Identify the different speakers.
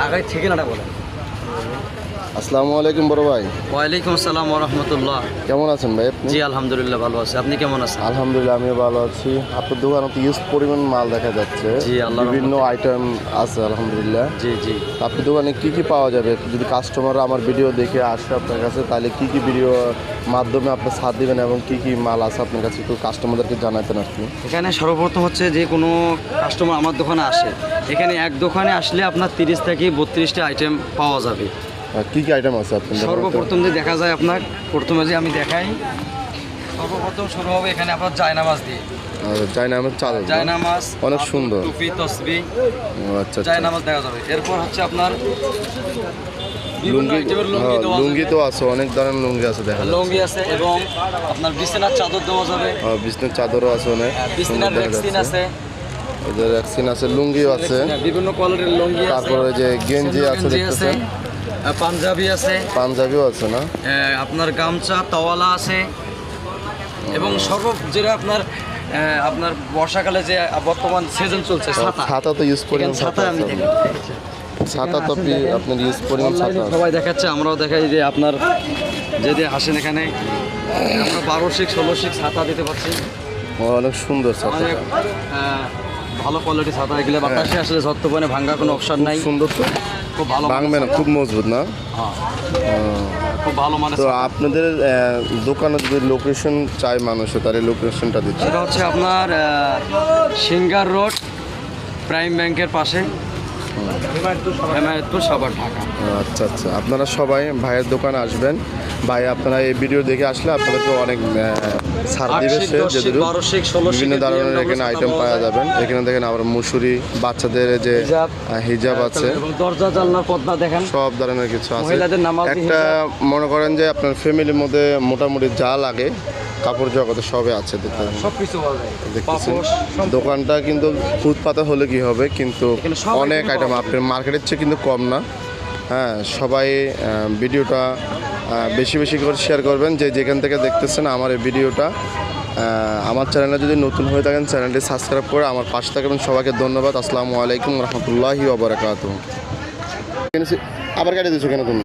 Speaker 1: আগে ঠিকানাটা বলেন।
Speaker 2: আসসালামু আলাইকুম বড় ভাই।
Speaker 1: ওয়ালাইকুম আসসালাম ওয়া রাহমাতুল্লাহ।
Speaker 2: কেমন আছেন ভাই আপনি?
Speaker 1: জি আলহামদুলিল্লাহ ভালো আছি, আপনি কেমন আছেন?
Speaker 2: আলহামদুলিল্লাহ আমিও ভালো আছি। আপনার দোকানে তো ইউজ পরিমাণ মাল দেখা যাচ্ছে,
Speaker 1: জি, আল্লাহর
Speaker 2: বিভিন্ন
Speaker 1: রহমতে।
Speaker 2: আইটেম আছে আলহামদুলিল্লাহ।
Speaker 1: জি জি।
Speaker 2: আপনার দোকানে কি কি পাওয়া যাবে? যদি কাস্টমাররা আমার ভিডিও দেখে আসে আপনার কাছে, তাহলে কি কি ভিডিও মাধ্যমে আপনি ছাড় দিবেন এবং কি কি মাল আছে আপনার কাছে একটু কাস্টমারদেরকে জানাতেন আপনি।
Speaker 1: এখানে সর্বপ্রথম হচ্ছে যে কোনো কাস্টমার আমার দোকানে আসে, এখানে এক দোকানে আসলে আপনার 30 থেকে 32টা আইটেম পাওয়া যাবে।
Speaker 2: কি কি আইটেম আছে আপনার দোকানে?
Speaker 1: সর্বপ্রথম যে দেখা যায় আপনার, প্রথমে যে আমি দেখাই, সর্বপ্রথম শুরু হবে এখানে আপনার জায়নামাজ দিয়ে।
Speaker 2: জায়নামাজ চাদর না?
Speaker 1: জায়নামাজ
Speaker 2: অনেক সুন্দর।
Speaker 1: টুপি তসবি
Speaker 2: ও আচ্ছা আচ্ছা।
Speaker 1: জায়নামাজ দেখা যাবে। এরপর হচ্ছে আপনার বিভিন্ন
Speaker 2: লুঙ্গি,
Speaker 1: আইটেমের লুঙ্গি
Speaker 2: হ্যাঁ,
Speaker 1: দেওয়া
Speaker 2: লুঙ্গি
Speaker 1: যাবে।
Speaker 2: তো আছে, অনেক ধরনের লুঙ্গি আছে দেখা যাচ্ছে।
Speaker 1: লুঙ্গি আছে এবং আপনার বিছানার চাদর দেওয়া যাবে।
Speaker 2: বিজনেস চাদরও আছে অনেক সুন্দর
Speaker 1: বিছানার
Speaker 2: দেখা
Speaker 1: রেক্সিন
Speaker 2: যাচ্ছে।
Speaker 1: আছে,
Speaker 2: এদের ভ্যাকসিন আছে, লুঙ্গিও আছে,
Speaker 1: বিভিন্ন কোয়ালিটির লুঙ্গি আছে,
Speaker 2: তারপরে যে গেঞ্জি আছে
Speaker 1: গেঞ্জি আছে,
Speaker 2: দেখতেছেন,
Speaker 1: পাঞ্জাবি আছে,
Speaker 2: পাঞ্জাবিও আছে না?
Speaker 1: আপনার গামছা তাওয়ালা আছে এবং যেটা আপনার আপনার বর্ষাকালে যে বর্তমান সিজন চলছে ছাতা।
Speaker 2: ছাতা তো ইউজ করি,
Speaker 1: এখানে ছাতা আমি দেখি।
Speaker 2: ছাতা তো আপনার ইউজ করি,
Speaker 1: অনলাইনে
Speaker 2: ছাতা
Speaker 1: সবাই দেখাচ্ছে, আমরাও দেখাই যে আপনার যদি আসেন এখানে আমরা 12 শিক 16 শিক ছাতা দিতে পারছি।
Speaker 2: অনেক সুন্দর ছাতা,
Speaker 1: অনেক ভালো কোয়ালিটি ছাতা, এগুলো বাতাসে আসলে ঝড় ভাঙ্গা কোনো অপশন নাই।
Speaker 2: সুন্দর তো,
Speaker 1: খুব ভালো
Speaker 2: ভাঙবে না, খুব মজবুত না?
Speaker 1: হ্যাঁ, খুব ভালো মানে।
Speaker 2: তো আপনাদের দোকানে যদি লোকেশন চাই মানুষে, তাহলে লোকেশনটা দিচ্ছে?
Speaker 1: সেটা হচ্ছে আপনার সিঙ্গার রোড, প্রাইম ব্যাংকের পাশে, হেমায়তপুর, সাভার, ঢাকা।
Speaker 2: আচ্ছা আচ্ছা, আপনারা সবাই ভাইয়ের দোকানে আসবেন। ভাই আপনারা এই ভিডিও দেখে আসলে আপনাদেরকে অনেক ছাড় দিবে সে, যেহেতু বিভিন্ন ধরনের এখানে আইটেম পাওয়া যাবেন। এখানে দেখেন আবার মুসুরি, বাচ্চাদের যে হিজাব আছে,
Speaker 1: এবং দরজা জানলার পর্দা দেখেন,
Speaker 2: সব ধরনের কিছু আছে।
Speaker 1: মহিলাদের নামাজি
Speaker 2: একটা মনে করেন যে আপনার ফ্যামিলির মধ্যে মোটামুটি যা লাগে কাপড় জগতে সবে আছে,
Speaker 1: সবকিছু পাওয়া যায়।
Speaker 2: দেখতেছেন। দোকানটা কিন্তু ফুটপাতে হলে কি হবে, কিন্তু
Speaker 1: এখানে সব
Speaker 2: অনেক
Speaker 1: item
Speaker 2: আইটেম,
Speaker 1: পাওয়া
Speaker 2: আপনার মার্কেটের চেয়ে কিন্তু কম না। হ্যাঁ, সবাই ভিডিওটা বেশি বেশি করে শেয়ার করবেন, যে যেখান থেকে দেখতেছেন আমার এই ভিডিওটা। আমার চ্যানেলে যদি নতুন হয়ে থাকেন চ্যানেলটি সাবস্ক্রাইব করে আমার পাশে থাকবেন। সবাইকে ধন্যবাদ। আসসালামু আলাইকুম রহমতুল্লাহি ওয়া বারাকাতুহু। আবার কাটিয়ে দিচ্ছ কেন তুমি?